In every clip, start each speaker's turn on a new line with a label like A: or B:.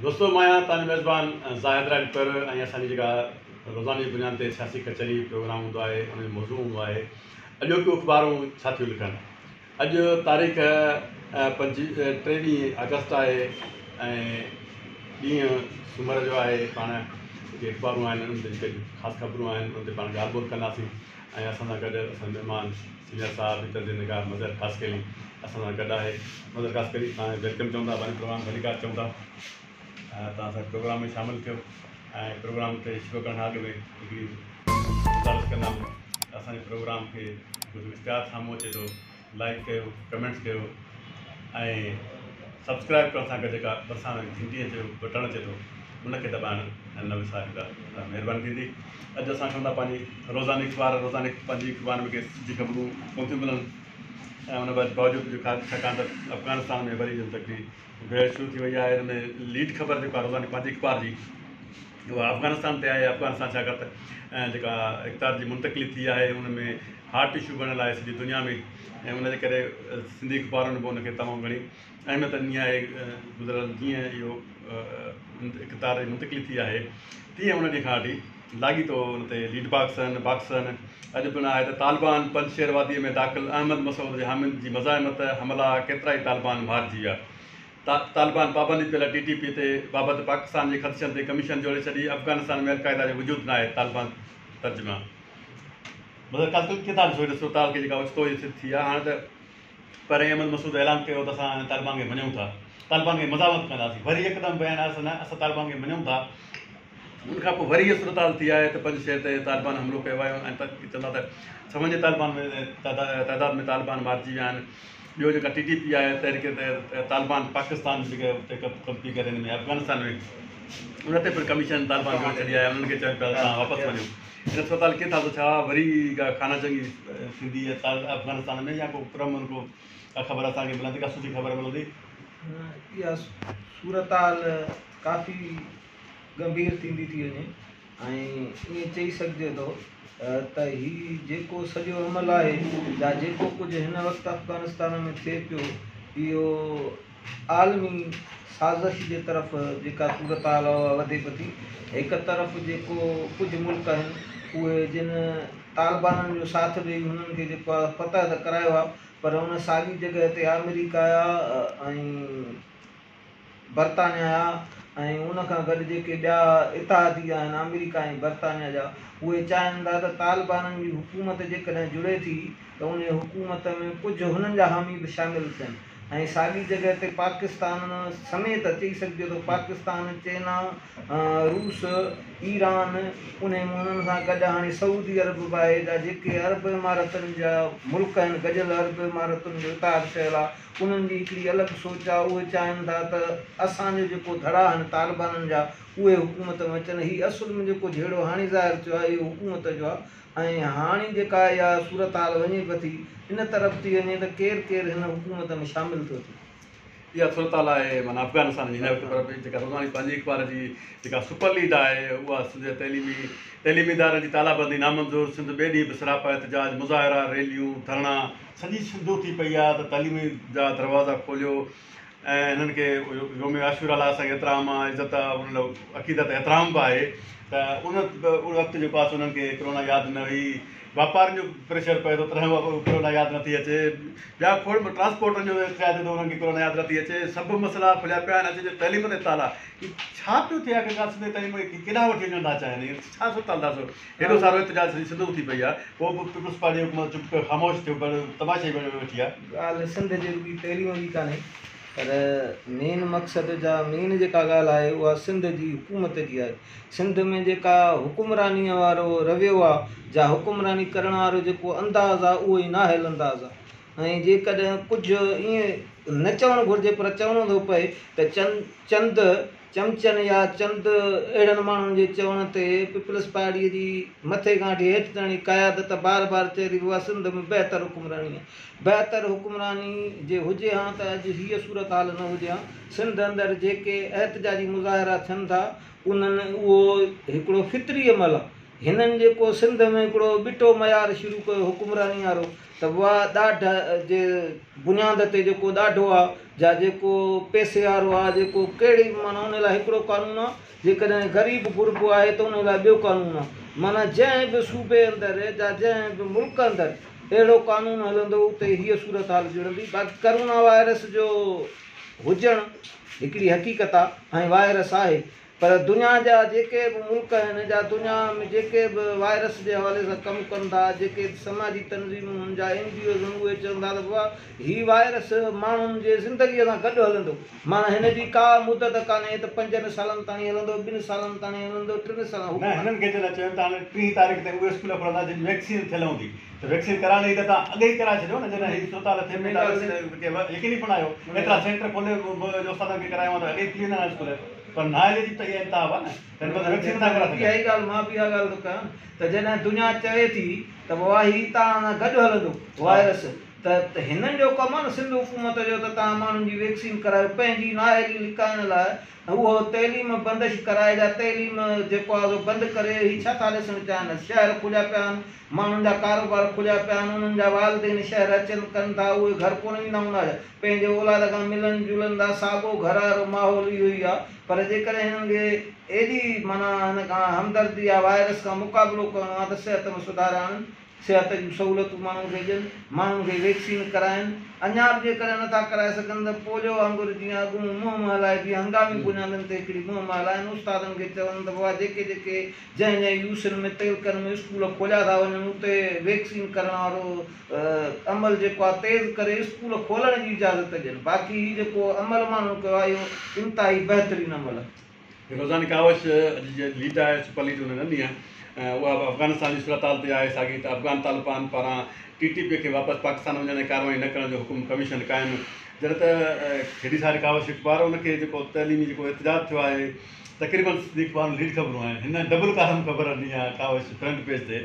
A: दोस्तों मैं तव्हांजो मेज़बान ज़ाहिद राजपर ऐं असांजी जेका रोज़ानी बुनियाद ते सियासी कचहरी प्रोग्राम हूंदो आहे उन जो मौज़ू हूंदो आहे अॼोकियूं अख़बारूं छा थियूं लिखनि। अॼु तारीख़ 23 अगस्त आहे ऐं ॾींहुं सूमर जो आहे। पाण जेके अख़बारूं आहिनि उन ते जेके ख़ासि ख़बरूं आहिनि उन ते पाण ॻाल्हि ॿोल कंदासीं ऐं असां सां गॾु असांजा महिमान सीनियर साहब हिते निगाह मज़र ख़ासकली असां सां गॾु आहे। मज़र ख़ासकली तव्हां वेलकम चवंदा पंहिंजे प्रोग्राम भलीकार चवंदा तव्हां असां प्रोग्राम में शामिलु थियो ऐं प्रोग्राम खे शुरू करण खां अॻु में हिकिड़ी गुज़ारिश कंदासीं असांजे प्रोग्राम खे कुझु इश्तिहार साम्हूं अचे थो लाइक कयो, कमेंट्स कयो ऐं सब्सक्राइब करण सां गॾु जेका भरिसां घंटीअ जो बटण अचे थो उनखे दॿाइण न विसारींदा, महिरबानी थींदी। अॼु असां खणंदा पंहिंजी रोज़ानी अख़बार पंहिंजी अख़बार में सिधी ख़बरूं कोन थियूं मिलनि ऐं उन बावजूदि छाकाणि त अफ़गानिस्तान में वरी तकलीफ़ भेड़ शुरू थी वई आहे। हिन में लीड ख़बर जेका रोज़ानी पंहिंजी अख़बार जी उहा अफ़गानिस्तान ते आहे। अफ़गानिस्तान छाकाणि त जेका इक़्तिदार जी मुंतक़िली थी आहे उन में हार्ट इशू बणियल आहे सॼी दुनिया में ऐं उनजे करे सिंधी अख़बारुनि बि उनखे तमामु घणी अहमियत ॾिनी आहे। गुज़िरियल जीअं इहो इक़्तिदार जी मुंतक़िली थी आहे तीअं उन ॾींहं खां वठी लाॻीतो उन ते लीड बॉक्स आहिनि। अॼु पिणु आहे त तालिबान पंजशेर वादीअ में दाख़िल अहमद मसूद हामिद जी मज़ाहिमत हमला केतिरा ई तालिबान मारिजी विया। तालिबान पाबंदी पियल TTP ते बाबति पाकिस्तान जे ख़दशनि ते कमीशन जोड़े छॾी। अफ़गानिस्तान में अलक़ाइदा जो वजूदु न आहे तालिबान तर्जुमा मतिलबु काल्ह किताब ॾिसो ताल खे जेका ओचितो थी आहे। हाणे त पहिरें अहमद मसूद ऐलान कयो त असां तालिबान खे मञूं था, तालिबान खे मज़ामत कंदासीं, वरी हिकदमि बयानु आहे असां तालिबान खे मञूं था। उनखां पोइ वरी इहा सूरत हाल थी आहे त पंजशेर ते तालिबान हमिलो कयो आहे ऐं चवंदा त समुझ तालिबान में तइदाद में तालिबान मारिजी विया आहिनि। ॿियो जेका TTP आहे तहरीक तालिबान पाकिस्तान जेके उते कंपनी करे हिन में अफ़गानिस्तान में उन ते पिणु कमीशन तालिबान जोड़े छॾी आहे। उन्हनि खे चयो पिया तव्हां वापसि वञो। हिन अस्पताल कीअं था छा वरी का खाना जंगी थींदी आहे अफ़गानिस्तान में या को पुरअमन को ख़बर असांखे मिलंदी, का सुठी ख़बर मिलंदी?
B: इहा सूरत हाल काफ़ी गंभीर थींदी थी वञे ऐं ईअं चई सघिजे थो त हीउ जेको सॼो अमल आहे या जेको कुझु हिन वक़्तु अफ़गानिस्तान में थिए पियो इहो आलमी साज़िश जे तरफ़ जेका सूरत हाल वधे पई थी। हिकु तरफ़ जेको कुझु मुल्क आहिनि उहे जिन तालिबाननि जो साथ ॾेई हुननि खे जेको आहे फतह त करायो आहे, पर हुन साॻी जॻह ते अमेरिका ऐं बरतानिया ऐं उनखां गॾु जेके ॿिया इतिहादी आहिनि अमेरिका ऐं बरतानिया जा उहे चाहिनि था त तालिबाननि जी हुकूमत जेकॾहिं जुड़े थी त उन हुकूमत में कुझु हुननि जा हामी बि शामिलु थियनि ऐं साॻी जॻह ते पाकिस्तान समेत चई सघिजे थो पाकिस्तान, चाइना, रूस, ईरान उन उन्हनि सां गॾु हाणे सऊदी अरब बि आहे जा जेके अरब इमारतुनि जा मुल्क आहिनि गॾियल अरब इमारतुनि जो इतिहाद थियल आहे उन्हनि जी हिकिड़ी अलॻि सोच आहे। उहे चाहिनि था त असांजो जेको धड़ा आहिनि तालिबाननि जा उहे हुकूमत में अचनि। हीउ असुल में जेको जहिड़ो हाणे ज़ाहिर थियो आहे इहो हुकूमत जो आहे ऐं हाणे जेका इहा सूरत हाल वञे पई थी इन तरफ़ थी वञे त केरु केरु हिन हुकूमत में शामिलु थो थिए।
A: इहा सूरत हाल आहे माना अफ़गानिस्तान जी हिन वक़्तु जेका रोज़ानी पंहिंजी अख़बार जी जेका सुपर लीड आहे उहा सिंध तइलीमी इदारनि जी तालाबंदी नामंज़ूर। सिंध ॿिए ॾींहुं बि सरापा एहतजाज मुज़ाहिरा रैलियूं धरणा सॼी सिंधू थी पई आहे त तइलीमी जा दरवाज़ा खोलियो ऐं हिननि खे योम आशूरा लाइ असांखे एतिराम आहे, इज़त आहे, उन अक़ीदत एतिराम बि आहे त उन वक़्तु जेको आहे उन्हनि खे कोरोना यादि न हुई। वापारियुनि जो प्रेशर पए थो तॾहिं कोरोना यादि नथी अचे। ॿिया खोड़ ट्रांसपोर्टनि जो थिया थिए थो उन्हनि खे कोरोना यादि नथी अचे। सभु मसइला खुलिया पिया आहिनि। अॼु जे तइलीम ते ताला छा पियो थिए आहे की सिंधी तइलीम केॾा वठी वञणु था चाहिनि, छा सोचंदासीं? हेॾो सारो एहतजाज सिंधू थी पई आहे पोइ बि पीपुल्स पार्टी हुकूमत चुप करे ख़ामोश थियो पर तमाशे वेठी आहे।
B: ॻाल्हि सिंध जी बि तइलीम जी कान्हे पर मेन मक़सदु जा मेन जेका ॻाल्हि आहे उहा सिंध जी हुकूमत जी आहे। सिंध में जेका हुकुमरानीअ वारो रवियो आहे जा हुकुमरानी करण वारो जेको अंदाज़ आहे उहो ई नाहिल अंदाज़ आहे ऐं जेकॾहिं कुझु ईअं न चवणु घुरिजे पर चवणो थो पए त चंद चमचनि या चंद अहिड़नि माण्हुनि जे चवण ते पीपल्स पार्टीअ जी मथे खां वठी हेठि ताणी क़यादत बार बार चए थी उहा सिंध में बहितर हुकुमरानी आहे। बहितर हुकुमरानी जे हुजे हा त अॼु हीअ सूरत हाल न हुजे हा। सिंध अंदरि जेके एहतजाजी मुज़ाहिरा थियनि था उन्हनि उहो हिकिड़ो फितरी अमल आहे। हिननि जेको सिंध में हिकिड़ो ॿिटो मयार शुरू कयो हुकुमरानी वारो त उहा ॾाढा जे बुनियाद ते जेको ॾाढो आहे या जेको पैसे वारो आहे जेको कहिड़ी माना उन लाइ हिकिड़ो कानून आहे जेकॾहिं ग़रीब गुरबो आहे त उन लाइ ॿियो कानून आहे माना जंहिं बि सूबे अंदरि या जंहिं बि मुल्क अंदरि अहिड़ो कानून हलंदो उते हीअ सूरत हाल जुड़ंदी बाक़ी करोना वायरस जो हुजणु हिकिड़ी हक़ीक़त आहे ऐं वायरस आहे पर दुनिया जा जेके बि मुल्क आहिनि जा दुनिया में जेके बि वायरस जे हवाले सां कमु कनि था जेके समाजी तंज़ीमूं जा NGOs आहिनि उहे चवनि था त बाबा हीउ वायरस माण्हुनि जे ज़िंदगीअ सां गॾु हलंदो माना हिन जी का मुदत कान्हे त 5 सालनि ताईं हलंदो 2 सालनि ताईं हलंदो 3 साल
A: न हिननि खे जॾहिं चवनि था हाणे 3 तारीख़ ते उहे स्कूल पढ़ंदा जिन वैक्सीन थियल हूंदी त वैक्सीन कराइण जी त तव्हां अॻे ई कराए छॾियो न जॾहिं हीउ अस्पताल थिए में यकीनी बणायो एतिरा सेंटर खोले जो असां खे करायो त अॻे थी वेंदा स्कूल पर नाले जी त इहा इंतिहा आहे न त वैक्सीन था कराए
B: इहा ई ॻाल्हि मां बि इहा ॻाल्हि थो कयां त जॾहिं दुनिया चवे थी त बाबा हीउ तव्हां सां गॾु हलंदो वायरस त हिननि जो कमु आहे न सिंध हुकूमत जो त तव्हां माण्हुनि जी वैक्सीन करायो पंहिंजी नाअहली लिकाइण लाइ उहो तइलीम बंदिश कराए या तइलीम जेको आहे बंदि करे हीउ छा था ॾिसणु चाहिनि शहर खुलिया पिया आहिनि माण्हुनि जा कारोबार खुलिया पिया आहिनि उन्हनि जा वालदेन शहर अचनि कनि था उहे घर कोन ईंदा हूंदा पंहिंजे औलाद खां मिलनि जुलनि था साॻियो घर वारो माहौल इहो ई आहे पर जेकॾहिं हिननि खे एॾी माना हिन खां हमदर्दी आहे वायरस खां मुक़ाबिलो करिणो आहे त सिहत में सुधार आणनि सिहत जूं सहूलियतूं माण्हुनि खे ॾियनि माण्हुनि खे वैक्सीन कराइनि अञा बि जेकॾहिं नथा कराए सघनि त पोलियो वांगुरु जीअं अॻु मुंहं मां हलाइबी हंगामी बुनियादनि ते हिकिड़ी मुंहं मां हलाइनि उस्तादनि खे चवनि त बाबा जेके जेके जंहिं यूसनि में तेलकनि में स्कूल खोलिया था वञनि उते वैक्सीन करण वारो अमल जेको आहे तेज़ करे स्कूल खोलण जी इजाज़त ॾियनि बाक़ी हीउ जेको अमल माण्हू कयो आहे इहो इंतिहाई बहितरीनु अमल आहे
A: रोज़ानी कावश जी लीड आहे सुपर लीड हुन ॾिनी आहे उहा अफ़गानिस्तान जी सूरत हाल ते आहे साॻी त अफ़गान तालिबान पारां TTP खे वापसि पाकिस्तान वञण जी कार्रवाई न करण जो हुकुम कमीशन क़ाइमु जॾहिं त हेॾी सारी कावश अख़बार उनखे जेको तइलीमी जेको एहतजाज थियो आहे तक़रीबन अख़बार लीड ख़बरूं आहिनि हिन डबल कालम ख़बर ॾिनी आहे कावश फ्रंट पेज ते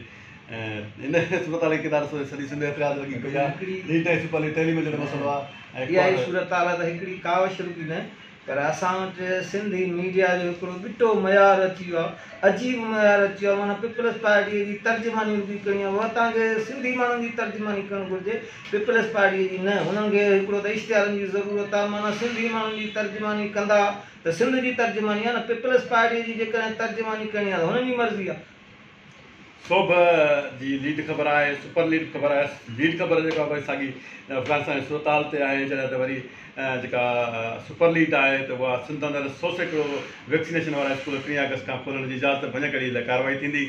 A: हिन सूरत हाल खे ॾाढो सॼी सिंध एतिराज़ लॻी पई आहे लीड ऐं सुपर लीड तइलीम जो मसइलो आहे
B: इहा ई सूरत हाल त हिकिड़ी कावश रुकी न पर असां वटि सिंधी मीडिया जो हिकिड़ो ॿिटो मयार अची वियो आहे अजीब मयार अची वियो आहे माना पीपल्स पार्टीअ जी तर्जुमानी बि करणी आहे उहा तव्हांखे सिंधी माण्हुनि जी तर्जुमानी करणु घुरिजे पीपल्स पार्टीअ जी न हुननि खे हिकिड़ो त इश्तिहारनि जी ज़रूरत आहे माना सिंधी माण्हुनि जी तर्जुमानी कंदा त सिंध जी तर्जुमानी आहे न पीपल्स पार्टीअ जी जेकॾहिं तर्जुमानी करणी आहे त हुननि जी मर्ज़ी आहे
A: सोभ जी लीड ख़बर आहे सुपर लीड ख़बर आहे लीड ख़बर जेका भई साॻी अफ़गानिस्तान जी सूरत हाल ते आहे जॾहिं त वरी जेका सुपर लीड आहे त उहा सिंध अंदरि 100 सैकड़ो वैक्सीनेशन वारा स्कूल 3 अगस्त खां खोलण जी इजाज़त भञ कड़ी लाइ कार्रवाई थींदी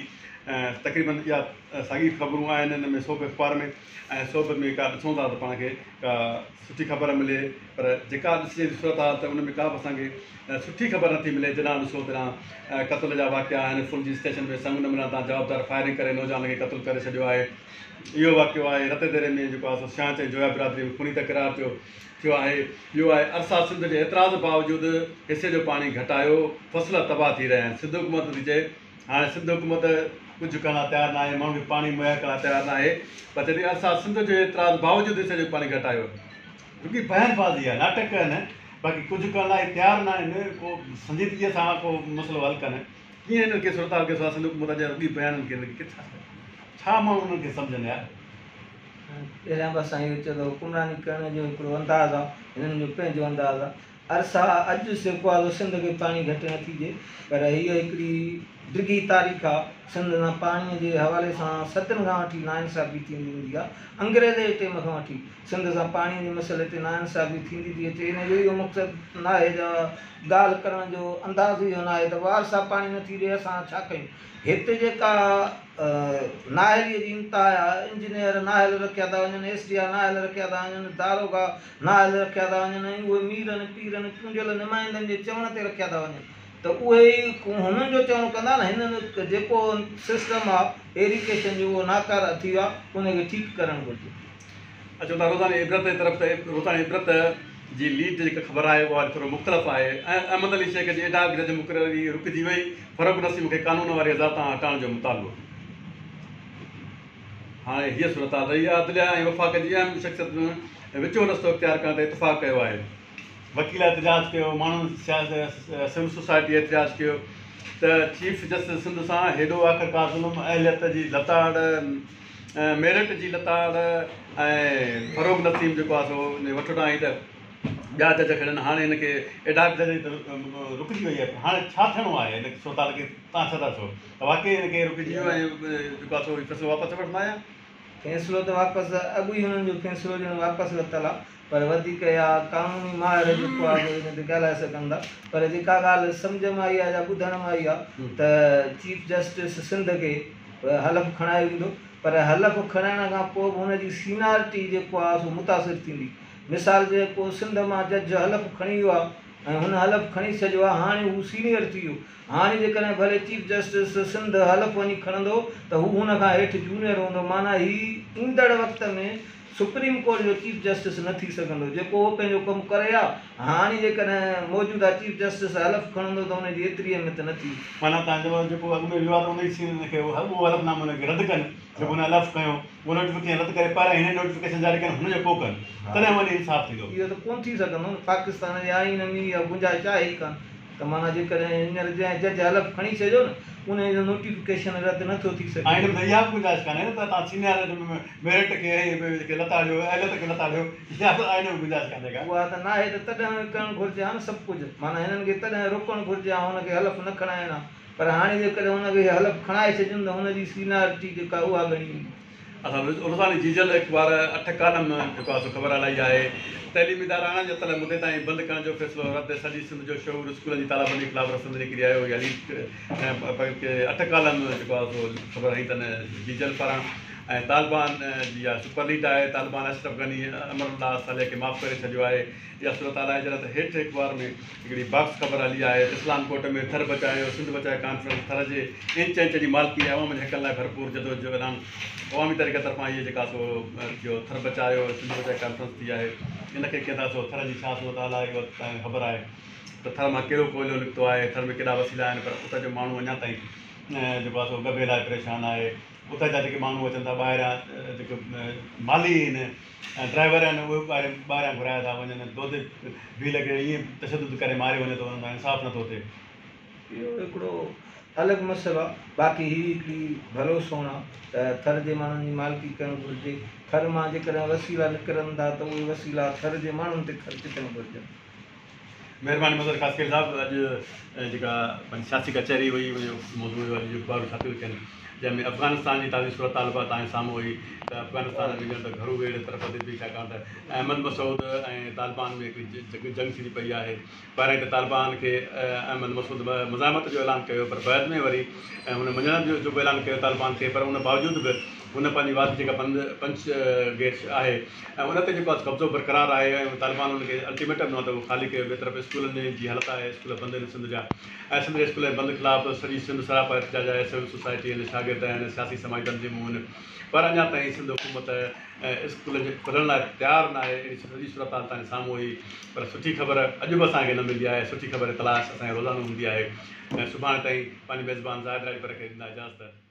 A: तक़रीबन इहा साॻी ख़बरूं आहिनि हिन में सोभ अख़बार में ऐं सोभ में का ॾिसूं था त पाण खे का सुठी ख़बर मिले पर जेका ॾिसे सूरत हाल त उन में का बि असांखे सुठी ख़बर नथी मिले जॾहिं ॾिसो तॾहिं क़त्ल जा वाक़िया आहिनि फुलजी स्टेशन में संग न मिलण तां जवाबदार फायरिंग करे नौजवान खे क़त्ल करे छॾियो आहे इहो वाक़ियो आहे रते दरे में जेको आहे शांत ऐं जोया बिरादरी में खूनी तकरार थियो आहे इहो आहे अरसा सिंध जे एतिराज़ बावजूदि हिसे जो पाणी घटायो फसल तबाह थी रहिया आहिनि सिंध हुकूमत थी चए हाणे सिंध हुकूमत कुझु करण लाइ तयारु न आहे माण्हुनि खे पाणी मुहैया करण लाइ तयारु न आहे पर जॾहिं अरसा सिंध जे एतिराज़ बावजूदि हिसे जो पाणी घटायो छोकी बयानबाज़ी आहे नाटक आहिनि बाक़ी कुझु करण लाइ तयारु न आहिनि को संजीदगीअ सां को मसइलो हल कनि कीअं हिननि खे सूरत हाल खे सिंध हुकूमत जे रुॻी बयाननि खे किथां छा माण्हू उन्हनि खे सम्झनि यार
B: पहिरियां बि असां इहो चयो त हुकुमरानी करण जो हिकिड़ो अंदाज़ आहे हिननि जो पंहिंजो अंदाज़ आहे अरसा अॼु जेको आहे सिंध खे पाणी घटि न थीजे पर हीअ हिकिड़ी डिघी तारीख़ आहे सिंध सां पाणीअ जे हवाले सां सदियुनि खां वठी नाइंसाफ़ी थींदी ईंदी आहे अंग्रेज़ जे टाइम खां वठी सिंध सां पाणीअ जे मसइले ते नाइंसाफ़ी थींदी थी अचे हिन जो इहो मक़सदु न आहे ॻाल्हि करण जो अंदाज़ इहो न आहे त वारसा पाणी नथी ॾिए असां छा कयूं हिते जेका नाहेलीअ जी इंतिहा आहे इंजीनियर नाहेल रखिया था वञनि SDR नाहेल रखिया था वञनि दारोगा नाहेल रखिया था वञनि ऐं उहे मीरनि पीरनि चूंडियल नुमाइंदनि जे चवण ते रखिया था वञनि त उहे ई हुननि जो चवणु कंदा न हिननि जेको सिस्टम आहे एरिगेशन जो उहो नाकार थी वियो आहे उनखे ठीकु करणु घुरिजे
A: अच्छा त रोज़ानी इबरत जे तरफ़ ते रोज़ानी इबरत जी लीड जेका ख़बर आहे उहा थोरो मुख़्तलिफ़ आहे ऐं अहमद अली शेख जी एडा जज मुक़ररी रुकिजी वई फ़र्क़ु नसी मूंखे कानून वारी अदालतां हटाइण जो मुतालबो हाणे हीअ सूरत हाल रही आहे अदलिया ऐं वफ़ाक़ जी अहम शख़्सियत विचो रस्तो इख़्तियार करण ते इतफ़ाक़ कयो आहे वकील एहतजाज कयो माण्हुनि सिविल सोसाइटी एहतजाज कयो त चीफ जस्टिस सिंध सां हेॾो आख़िरकार ज़ुल्म अहलियत जी लताड़ मेरिट जी लताड़ ऐं फ़रोग़ नसीम जेको आहे सो वठो आई त ॿिया जज खणनि हाणे हिनखे एडा जज रुकिजी वई आहे हाणे छा थियणो आहे हिन सोताल खे तव्हां छा था चओ त वाक़ई हिनखे रुकिजी वियो ऐं जेको आहे सो फ़ैसिलो वापसि वठंदा आहियां
B: फ़ैसिलो त वापसि अॻु ई हुननि जो फ़ैसिलो ॼण वापसि वरितलु आहे पर वधीक या क़ानूनी माहिर जेको आहे हिन ते ॻाल्हाए सघनि था पर जेका ॻाल्हि सम्झ में आई आहे या ॿुधण में आई आहे त चीफ जस्टिस सिंध खे हलफ़ खणायो वेंदो पर हलफ़ खणाइण खां पोइ बि हुनजी सीनियरिटी जेको आहे सो मुतासिर थींदी मिसाल जेको सिंध मां जज हलफ़ खणी वियो आहे ऐं हुन हलफ़ खणी छॾियो आहे हाणे हू सीनियर थी वियो हाणे जेकॾहिं भले चीफ जस्टिस सिंध हलफ़ वञी खणंदो त हू हुन खां हेठि जूनियर हूंदो माना हीउ ईंदड़ वक़्त में सुप्रीम कोर्ट जो चीफ जस्टिस न थी सघंदो जेको उहो पंहिंजो कमु करे आहे हाणे जेकॾहिं मौजूदा चीफ जस्टिस हलफ़ खणंदो त हुनजी एतिरी अहमियत न थी
A: माना तव्हांजो जेको अॻु में विवाद हुन जी हुनखे उहो हलफ़नामो हुनखे रद्द कनि जेको हुन हलफ़ कयो उहो नोटिफिकेशन रद्द करे पहिरियों हिन नोटिफिकेशन जारी कनि हुनजो पोइ कनि तॾहिं वञी इंसाफ़ थींदो
B: इहो त कोन थी सघंदो न पाकिस्तान जे आइन में इहा गुंजाइश आहे ई कान त माना जेकॾहिं हींअर जंहिं जज हलफ़ खणी छॾियो न उन जो नोटिफिकेशन रद्द नथो थी सघे
A: आइन में इहा बि गुंजाइश कान्हे न त तव्हां सीनियर मेरिट खे लताड़ियो अहलियत खे लताड़ियो इहा बि आइन में गुंजाइश कान्हे का
B: उहा त न आहे त तॾहिं करणु घुरिजे हा न सभु कुझु माना हिननि खे तॾहिं रोकणु घुरिजे हा हुनखे हलफ़ न खणाइण आहे पर हाणे जेकॾहिं हुनखे हलफ़ खणाए छॾियुनि त हुनजी सीनियरिटी जेका उहा घणी वेंदी
A: असां रोज़ानी जीजल अख़बार 8 कालम जेको आहे सो ख़बर हलाई आहे तइलीमी इदारा अणॼातल मुदे ताईं बंदि करण जो फ़ैसिलो रद्द सॼी सिंध जो शऊर स्कूलनि जी तालाबंदी ख़िलाफ़ रसंद निकिरी आयो यानी 8 कालम जेको आहे सो ख़बर हई अथनि जीजल पारां ऐं तालिबान जी इहा सुपर लीड आहे तालिबान अशरफ गनी अमरुल्लाह साले खे माफ़ु करे छॾियो आहे इहा सूरत हाल आहे जॾहिं त हेठि अख़बार में हिकिड़ी बॉक्स ख़बर हली आहे इस्लाम कोर्ट में थर बचायो सिंध बचाए कॉन्फ्रेंस थर जे इंच इंच जी मालिकी अवाम जे हक़नि लाइ भरपूर जदोजहद जो ऐलान अवामी तरीक़े तरफ़ां इहे जेका सो जो थर बचायो सिंध बचाए कॉन्फ्रेंस थी आहे इनखे कीअं था सो थर जी छा सूरत हाल आहे इहो तव्हांखे ख़बर आहे त थर मां कहिड़ो कोयलो निकितो आहे थर में केॾा वसीला आहिनि पर उतां जो माण्हू अञा ताईं जेको आहे सो गबे लाइ परेशान आहे उतां जा जेके माण्हू अचनि था ॿाहिरां जेके माली आहिनि ऐं ड्राइवर आहिनि उहे ॿाहिरां घुराया था वञनि दोध बि लॻे ईअं तशदुद करे मारे वञे थो इंसाफ़ नथो थिए
B: इहो हिकिड़ो अलॻि मसइलो आहे बाक़ी हीअ हिकिड़ी भरोसो आहे त थर जे माण्हुनि जी मालिकी करणु घुरिजे थर मां जेकॾहिं वसीला निकिरनि था त उहे वसीला थर जे माण्हुनि ते ख़र्चु करणु घुरिजनि
A: महिरबानी मज़र ख़ासकेर साहिबु अॼु जेका पंहिंजी सियासी कचहरी हुई मौज़ूअ जो अॼु अख़बारूं छापियूं थियनि जंहिंमें अफ़गानिस्तान जी ताज़ी सूरत हाल तव्हांजे साम्हूं हुई त अफ़गानिस्तान में ॼण त घरू वेड़ तरफ़ थी छाकाणि त अहमद मसूद ऐं तालिबान में हिकिड़ी जंग थींदी पई आहे पहिरियों त तालिबान खे अहमद मसूद मुज़ाहमत जो ऐलान कयो पर बैदि में वरी हुन मञण जो बि ऐलान कयो तालिबान खे पर उन बावजूदि बि हुन पंहिंजी वादी जेका पंच गेट आहे ऐं उन ते जेको आहे कब्ज़ो बरक़रार आहे ऐं तालिबान हुनखे अल्टीमेटम ॾिनो त उहो ख़ाली कयो ॿिए तरफ़ स्कूलनि जी हालत आहे स्कूल बंदि आहिनि सिंध जा ऐं सिंध जे स्कूल बंदि ख़िलाफ़ु सॼी सिंध सरापा एहतजाज आहे सिविल सोसाइटी आहिनि शागिर्द आहिनि सियासी समाजी तंज़ीमूं आहिनि पर अञा ताईं सिंध हुकूमत स्कूल जे खुलण लाइ तयारु न आहे अहिड़ी सॼी सूरत हाल तव्हांजे साम्हूं हुई पर सुठी ख़बर अॼु बि असांखे न मिली आहे सुठी ख़बर तलाश असांखे रोज़ानो हूंदी आहे ऐं सुभाणे ताईं पंहिंजी मेज़बान ज़ाहिद राजपर खे ॾींदा इजाज़त